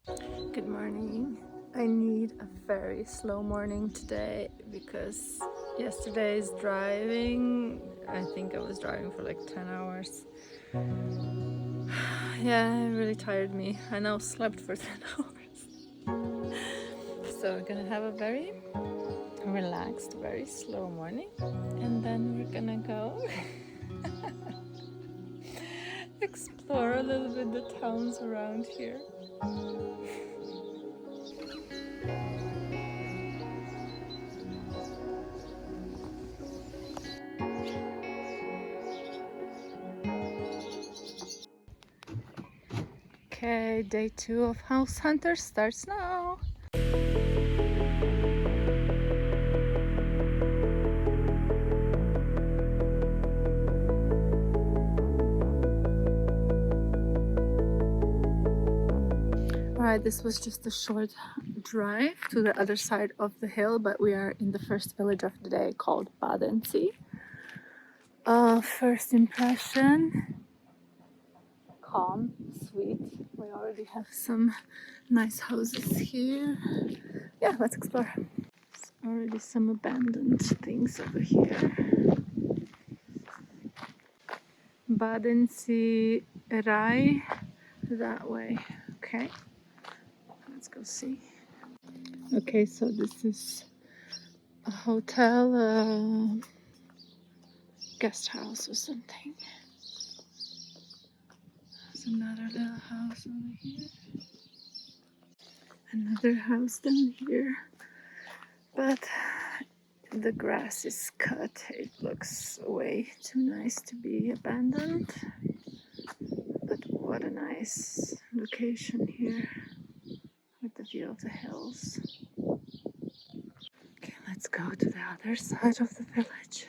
Good morning. I need a very slow morning today because yesterday's driving, I think I was driving for like 10 hours. Yeah, it really tired me. I now slept for 10 hours. So we're gonna have a very relaxed, very slow morning, and then we're gonna go explore a little bit the towns around here. Okay, day 2 of House Hunter starts now. Alright, this was just a short drive to the other side of the hill, but we are in the first village of the day called Badensee. First impression, calm, sweet. We already have some nice houses here. Yeah, let's explore. There's already some abandoned things over here. Badensee Rai, that way. Okay, let's go see. Okay, so this is a hotel, guest house or something. There's another little house over here. Another house down here. But the grass is cut. It looks way too nice to be abandoned. But what a nice location here with the view of the hills. Okay, let's go to the other side of the village.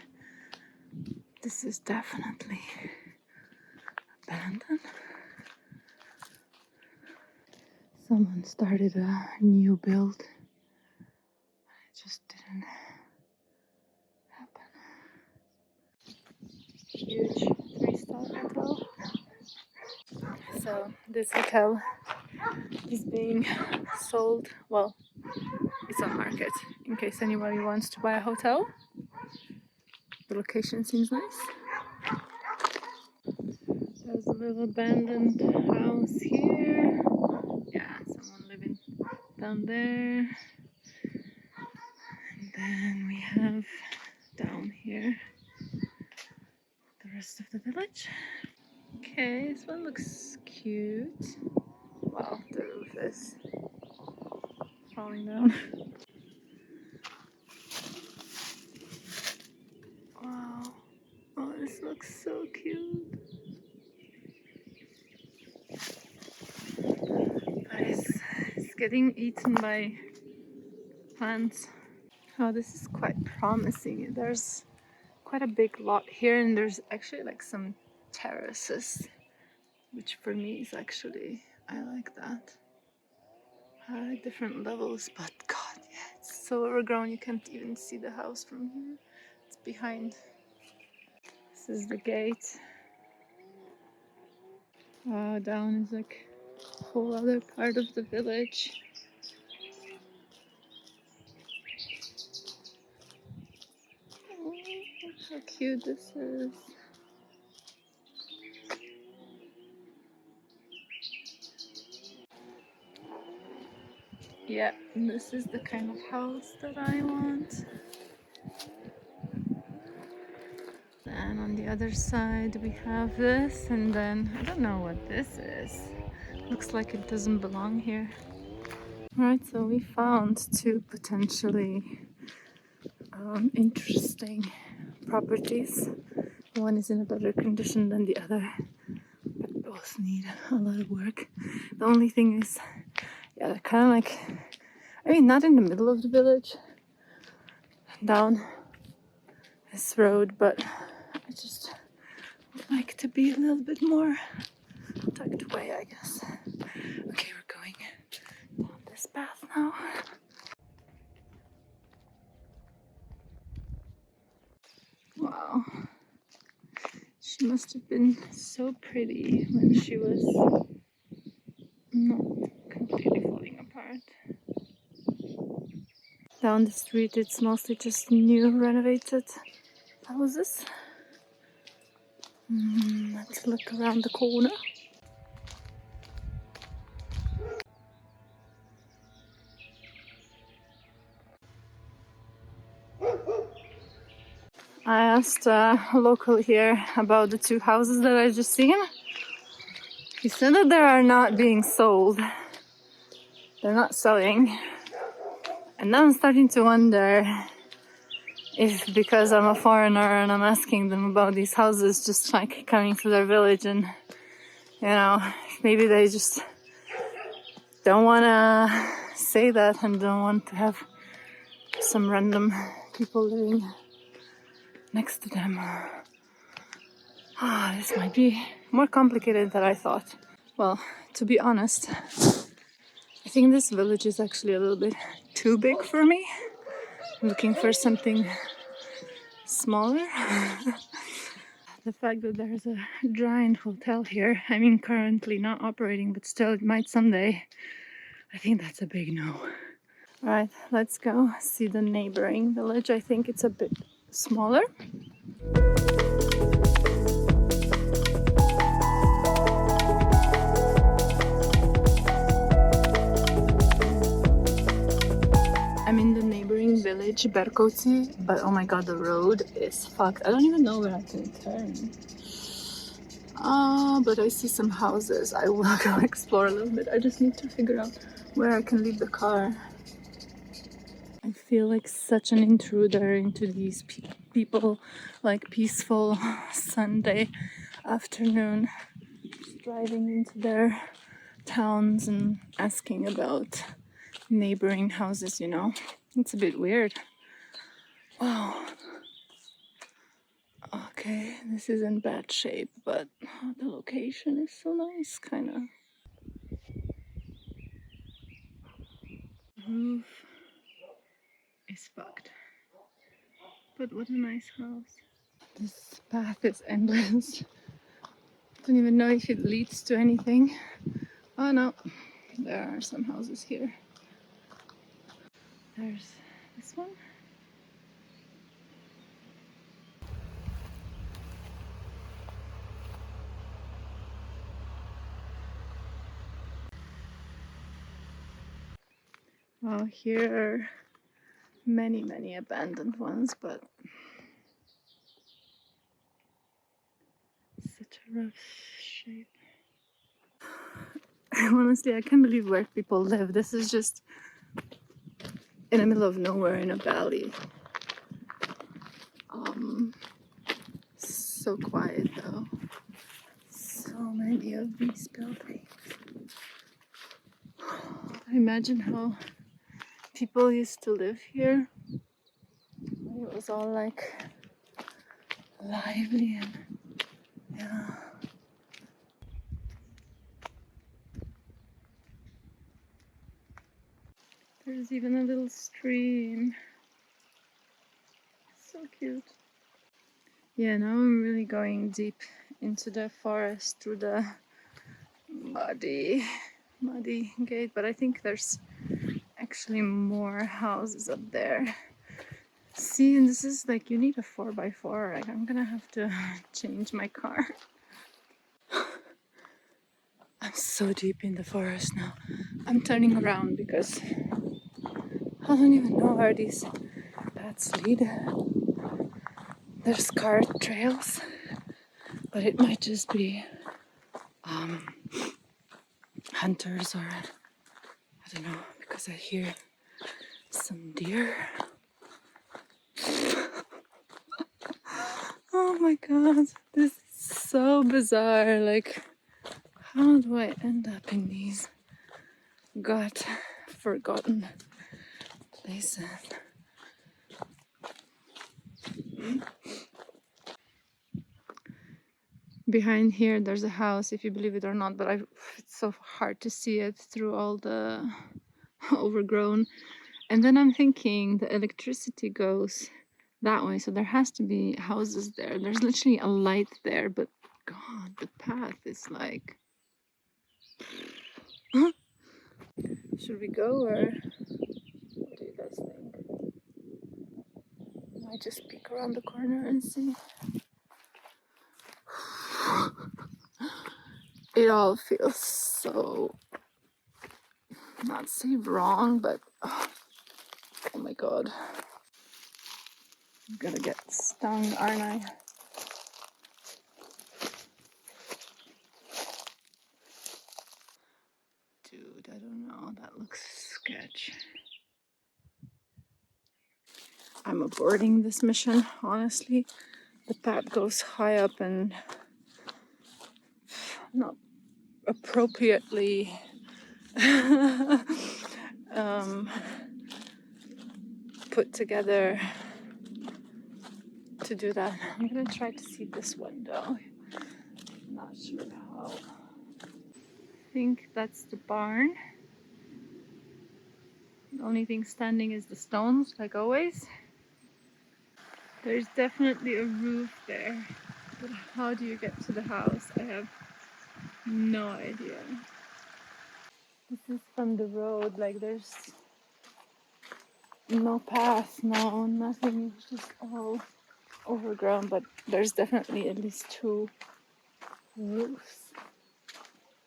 This is definitely abandoned. Someone started a new build. It just didn't happen. Huge 3-star hotel. So this hotel is being sold. Well, it's on market in case anybody wants to buy a hotel. The location seems nice. There's a little abandoned house here. Yeah, someone living down there. And then we have down here the rest of the village. Okay, this one looks cute. Wow, the roof is falling down. Wow. Oh, this looks so cute. But it's getting eaten by plants. Oh, this is quite promising. There's quite a big lot here, and there's actually like some terraces, which for me is actually, I like that. I like different levels, but God, yeah, it's so overgrown you can't even see the house from here. It's behind. This is the gate. Down is like a whole other part of the village. Oh, how cute this is. Yeah, this is the kind of house that I want. Then on the other side we have this, and then I don't know what this is. Looks like it doesn't belong here. Alright, so we found two potentially interesting properties. One is in a better condition than the other, but both need a lot of work. The only thing is, yeah, they're kind of like, I mean, not in the middle of the village, down this road, but I just would like to be a little bit more tucked away, I guess. Okay, we're going down this path now. Wow. She must have been so pretty when she was not completely falling Down the street, it's mostly just new renovated houses. Let's look around the corner. I asked a local here about the two houses that I just seen. He said that they are not being sold. They're not selling. And now I'm starting to wonder if, because I'm a foreigner and I'm asking them about these houses, just like coming to their village, and you know, maybe they just don't want to say that and don't want to have some random people living next to them. This might be more complicated than I thought. Well, to be honest, I think this village is actually a little bit too big for me. I'm looking for something smaller. The fact that there's a giant hotel here, I mean currently not operating, but still it might someday, I think that's a big no. Alright, let's go see the neighboring village. I think it's a bit smaller. I'm in the neighboring village, Berkoci, but oh my god, the road is fucked. I don't even know where I can turn. But I see some houses. I will go explore a little bit. I just need to figure out where I can leave the car. I feel like such an intruder into these people, like peaceful Sunday afternoon, just driving into their towns and asking about neighboring houses, you know. It's a bit weird. Oh, okay, this is in bad shape, but the location is so nice, kind of. Roof is fucked, but what a nice house. This path is endless. Don't even know if it leads to anything. Oh no, there are some houses here. There's this one. Well, here are many abandoned ones, but such a rough shape. Honestly, I can't believe where people live. This is just in the middle of nowhere in a valley. So quiet though. So many of these buildings. I imagine how people used to live here. It was all like lively and yeah. There's even a little stream. So cute. Yeah, now I'm really going deep into the forest through the muddy gate, but I think there's actually more houses up there. See, and this is like, you need a 4x4. Like, I'm gonna have to change my car. I'm so deep in the forest now. I'm turning around because I don't even know where these paths lead. There's cart trails, but it might just be hunters, or I don't know, because I hear some deer. Oh my god, this is so bizarre. Like, how do I end up in these forgotten places? Behind here there's a house, if you believe it or not, but it's so hard to see it through all the overgrown. And then I'm thinking the electricity goes that way, so there has to be houses there. There's literally a light there, but god, the path is like should we go, or what do you guys think? might just peek around the corner and see. It all feels so, not say wrong, but oh my god. I'm gonna get stung, aren't I? Dude, I don't know, that looks sketch. I'm aborting this mission, honestly. The path goes high up and not appropriately put together to do that. I'm gonna try to see this window. Not sure how. I think that's the barn. The only thing standing is the stones, like always. There's definitely a roof there, but how do you get to the house? I have no idea. This is from the road, like there's no path, no nothing, it's just all overgrown, but there's definitely at least 2 roofs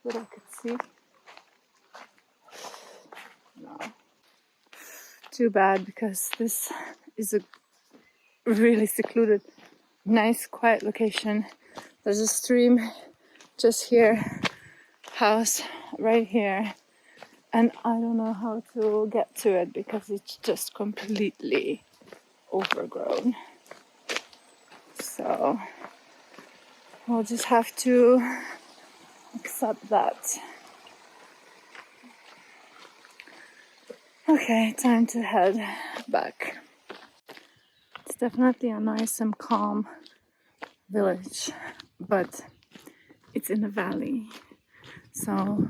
that I could see. No. Too bad, because this is a really secluded, nice, quiet location. There's a stream just here, house right here, and I don't know how to get to it because it's just completely overgrown. So we'll just have to accept that. Okay, time to head back. It's definitely a nice and calm village, but it's in a valley. So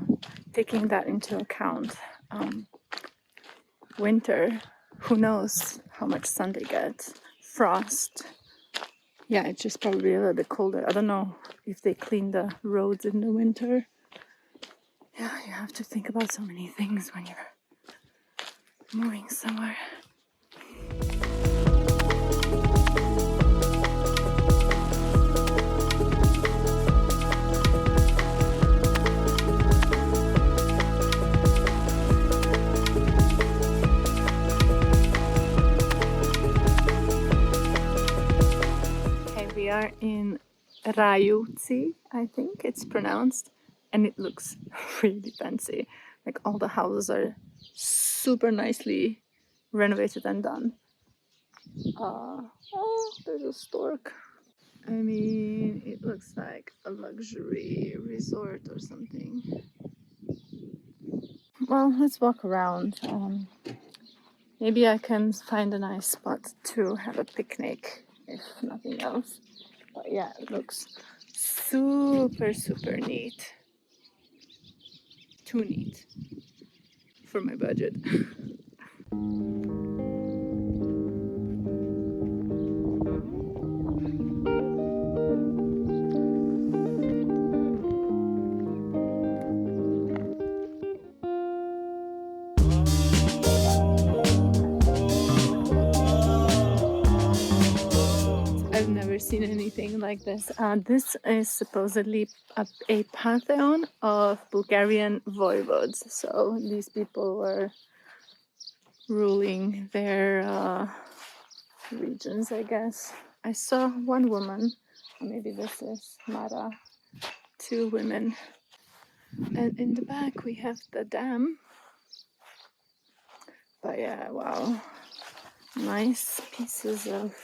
taking that into account, winter, who knows how much sun they get, frost. Yeah, it's just probably a little bit colder. I don't know if they clean the roads in the winter. Yeah, you have to think about so many things when you're moving somewhere. We are in Rajuci, I think it's pronounced, and it looks really fancy. Like all the houses are super nicely renovated and done. Oh, there's a stork. I mean, it looks like a luxury resort or something. Well, let's walk around. Maybe I can find a nice spot to have a picnic, if nothing else. But yeah, it looks super, super neat. Too neat for my budget. I've never seen anything like this. This is supposedly a pantheon of Bulgarian voivodes. So these people were ruling their regions, I guess. I saw one woman, or maybe this is Mara, 2 women. And in the back we have the dam. But yeah, wow. Nice pieces of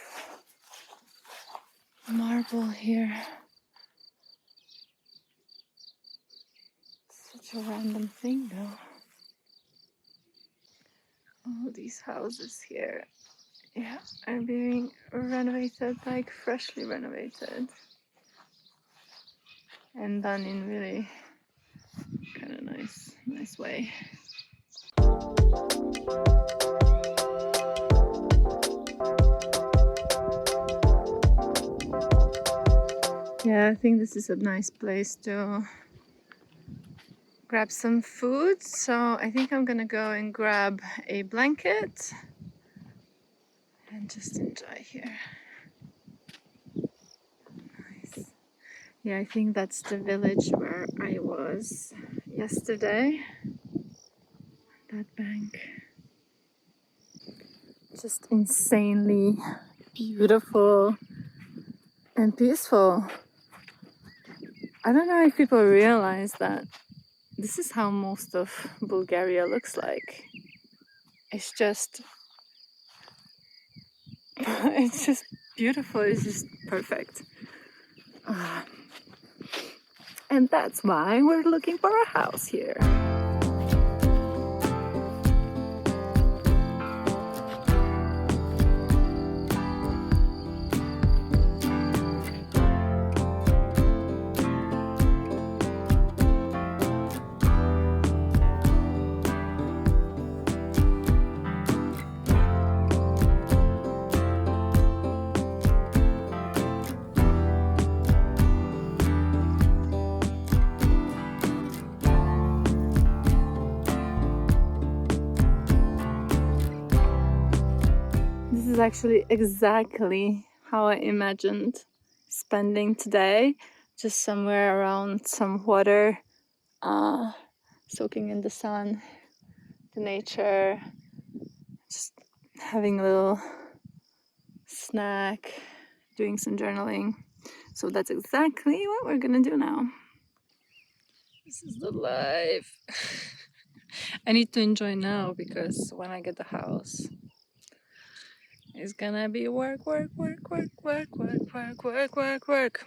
marble here. Such a random thing though. All these houses here, yeah, are being renovated, like freshly renovated. And done in really kind of nice way. Yeah, I think this is a nice place to grab some food. So I think I'm gonna go and grab a blanket and just enjoy here. Nice. Yeah, I think that's the village where I was yesterday. That bank. Just insanely beautiful and peaceful. I don't know if people realize that this is how most of Bulgaria looks like. It's just it's just beautiful. It's just perfect. Ah. And that's why we're looking for a house here. This is actually exactly how I imagined spending today. Just somewhere around some water, soaking in the sun, the nature, just having a little snack, doing some journaling. So that's exactly what we're gonna do now. This is the life. I need to enjoy now because when I get the house, it's gonna be work, work, work, work, work, work, work, work, work, work.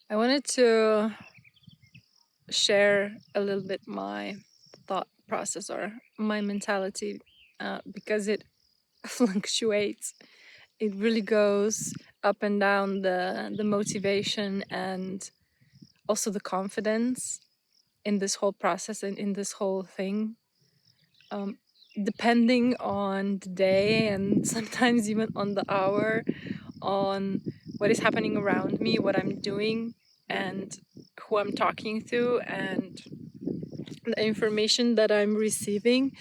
I wanted to share a little bit my thought process or my mentality because it fluctuates. It really goes up and down, the motivation and also the confidence in this whole process and in this whole thing, depending on the day and sometimes even on the hour, on what is happening around me, what I'm doing, and who I'm talking to, and the information that I'm receiving.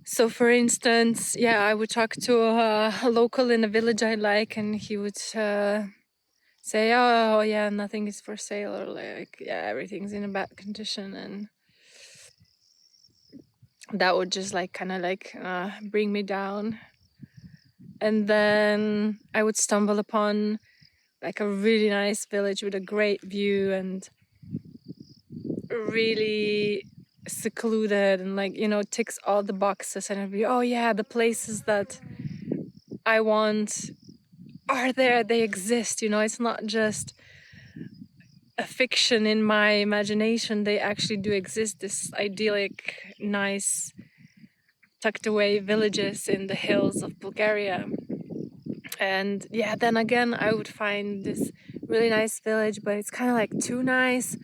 So for instance, yeah, I would talk to a local in a village I like, and he would say, oh yeah, nothing is for sale, or like, yeah, everything's in a bad condition, and that would just like kind of like bring me down. And then I would stumble upon like a really nice village with a great view and really secluded, and like, you know, ticks all the boxes, and I'd be, oh yeah, the places that I want are there, they exist, you know, it's not just a fiction in my imagination, they actually do exist, this idyllic, nice, tucked away villages in the hills of Bulgaria. And yeah, then again, I would find this really nice village, but it's kind of like too nice.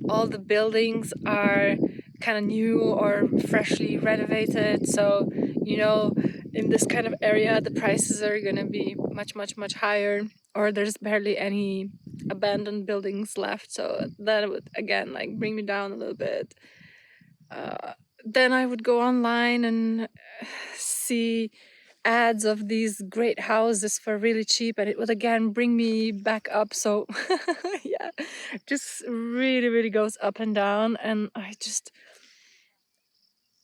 All the buildings are kind of new or freshly renovated. So, you know, in this kind of area, the prices are going to be much, much, much higher, or there's barely any abandoned buildings left. So that would, again, like bring me down a little bit. Then I would go online and see ads of these great houses for really cheap, and it would again bring me back up. So yeah, just really, really goes up and down. And I just,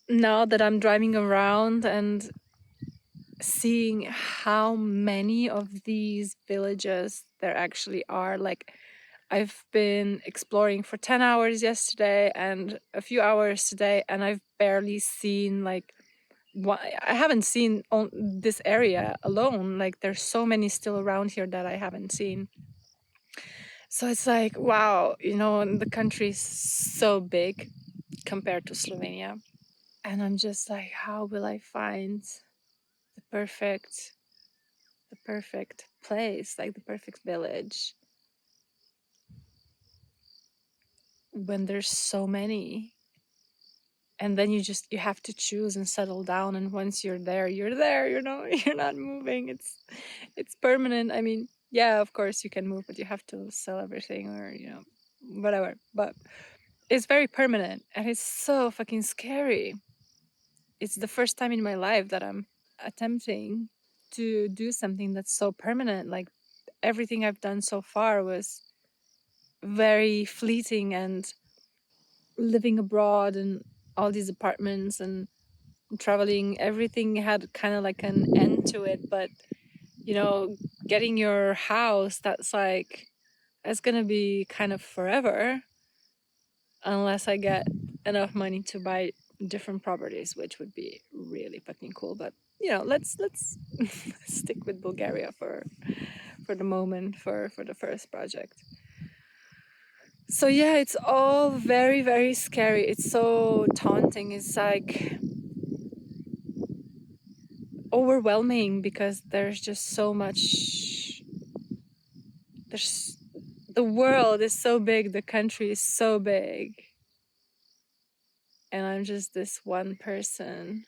now that I'm driving around and seeing how many of these villages there actually are, like, I've been exploring for 10 hours yesterday and a few hours today, and I've barely seen like I haven't seen this area alone. Like, there's so many still around here that I haven't seen. So it's like, wow, you know, the country is so big compared to Slovenia. And I'm just like, how will I find the perfect place, like the perfect village, when there's so many? And then you have to choose and settle down, and once you're there, you know, you're not moving. It's permanent. I mean, yeah, of course you can move, but you have to sell everything, or, you know, whatever. But it's very permanent, and it's so fucking scary. It's the first time in my life that I'm attempting to do something that's so permanent. Like everything I've done so far was very fleeting, and living abroad and all these apartments and traveling, everything had kind of like an end to it. But you know, getting your house, that's like, it's gonna be kind of forever unless I get enough money to buy different properties, which would be really fucking cool. But you know, let's stick with Bulgaria for the moment, for the first project. So yeah, it's all very, very scary. It's so taunting. It's like overwhelming because there's just so much. There's the world is so big, the country is so big, and I'm just this one person,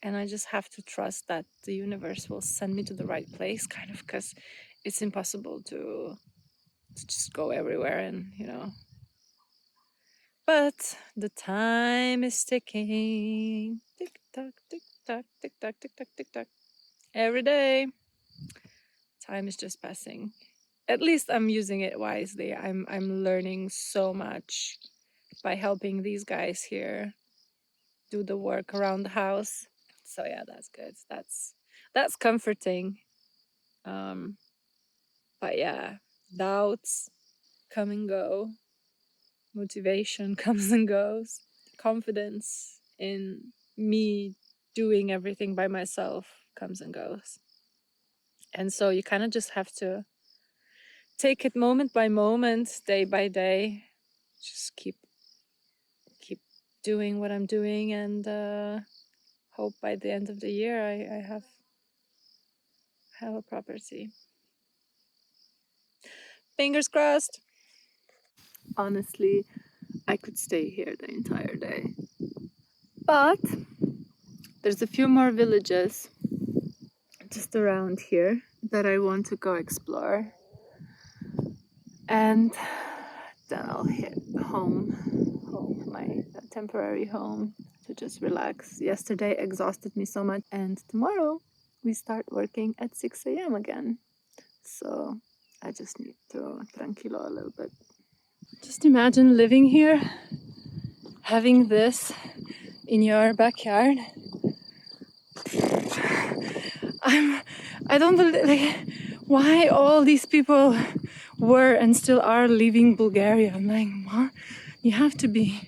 and I just have to trust that the universe will send me to the right place, kind of, because it's impossible to just go everywhere, and you know. But the time is ticking. Tick tock, tick tock, tick tock, tick tock, tick tock. Every day, time is just passing. At least I'm using it wisely. I'm learning so much by helping these guys here do the work around the house. So yeah, that's good. That's comforting. But yeah, doubts come and go. Motivation comes and goes. Confidence in me doing everything by myself comes and goes. And so you kind of just have to take it moment by moment, day by day. Just keep doing what I'm doing, and hope by the end of the year I have a property. Fingers crossed. Honestly, I could stay here the entire day. But there's a few more villages just around here that I want to go explore. And then I'll hit home, my temporary home, to just relax. Yesterday exhausted me so much, and tomorrow we start working at 6 a.m. again. So I just need to tranquilo a little bit. Just imagine living here, having this in your backyard. I don't believe, like, why all these people were and still are leaving Bulgaria. I'm like, what? You have to be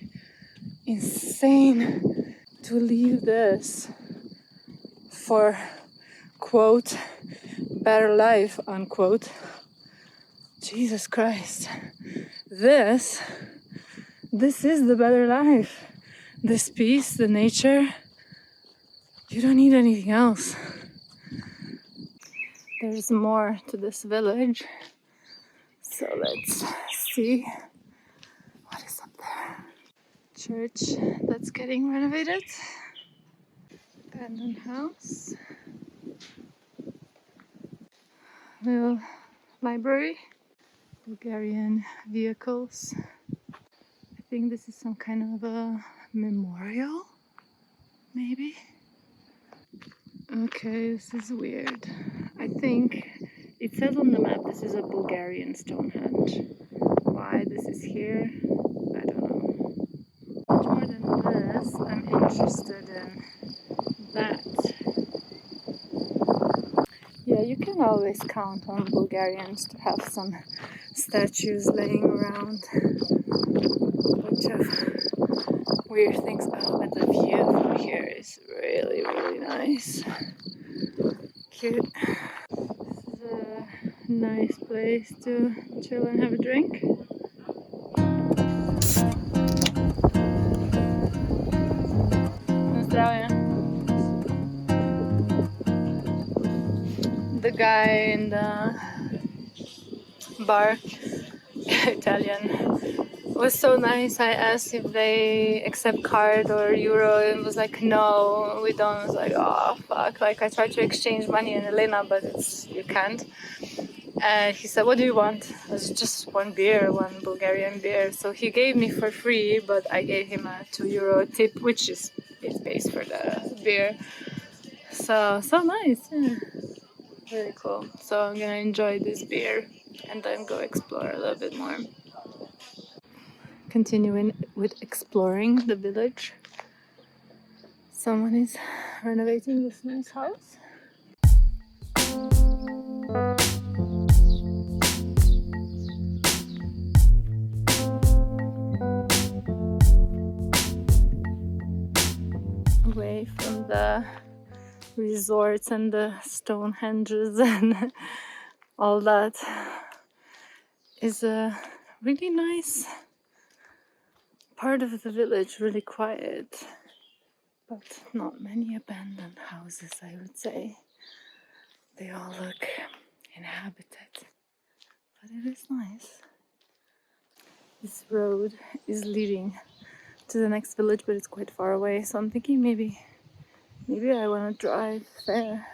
insane to leave this for, quote, better life, unquote. Jesus Christ. This is the better life. This peace, the nature. You don't need anything else. There's more to this village. So let's see what is up there. Church that's getting renovated. Abandoned house. Little library. Bulgarian vehicles. I think this is some kind of a memorial, maybe. Okay, this is weird. I think it says on the map this is a Bulgarian Stonehenge. Why this is here, I don't know. Much more than this, I'm interested in that. Yeah, you can always count on Bulgarians to have some statues laying around. A bunch of weird things. Oh, but the view from here is really, really nice. Cute. This is a nice place to chill and have a drink. The guy in the bar, Italian, was so nice. I asked if they accept card or euro, and was like, no, we don't. I was like, oh fuck. Like, I tried to exchange money in Elena, but you can't. And he said, what do you want? It was just one Bulgarian beer. So he gave me for free, but I gave him a €2 tip, which is it pays for the beer. So nice. Yeah. Very cool. So I'm gonna enjoy this beer and then go explore a little bit more. Continuing with exploring the village. Someone is renovating this nice house. Away from the resorts and the Stonehenges and all that is a really nice part of the village, really quiet, but not many abandoned houses, I would say. They all look inhabited, but it is nice. This road is leading to the next village, but it's quite far away, so I'm thinking maybe I want to drive there.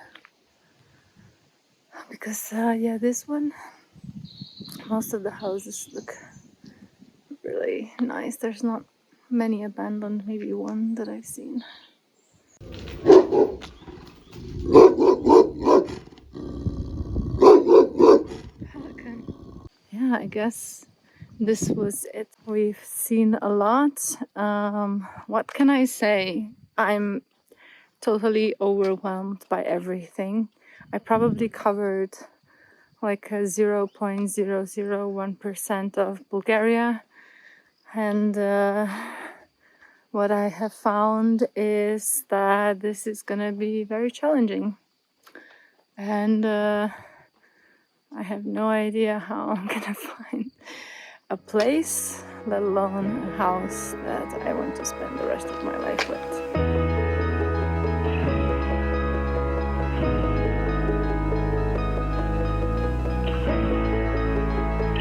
Because yeah, this one, most of the houses look really nice. There's not many abandoned, maybe one that I've seen. Okay. Yeah, I guess this was it. We've seen a lot. What can I say? I'm totally overwhelmed by everything. I probably covered like a 0.001% of Bulgaria, and what I have found is that this is gonna be very challenging, and I have no idea how I'm gonna find a place, let alone a house that I want to spend the rest of my life with.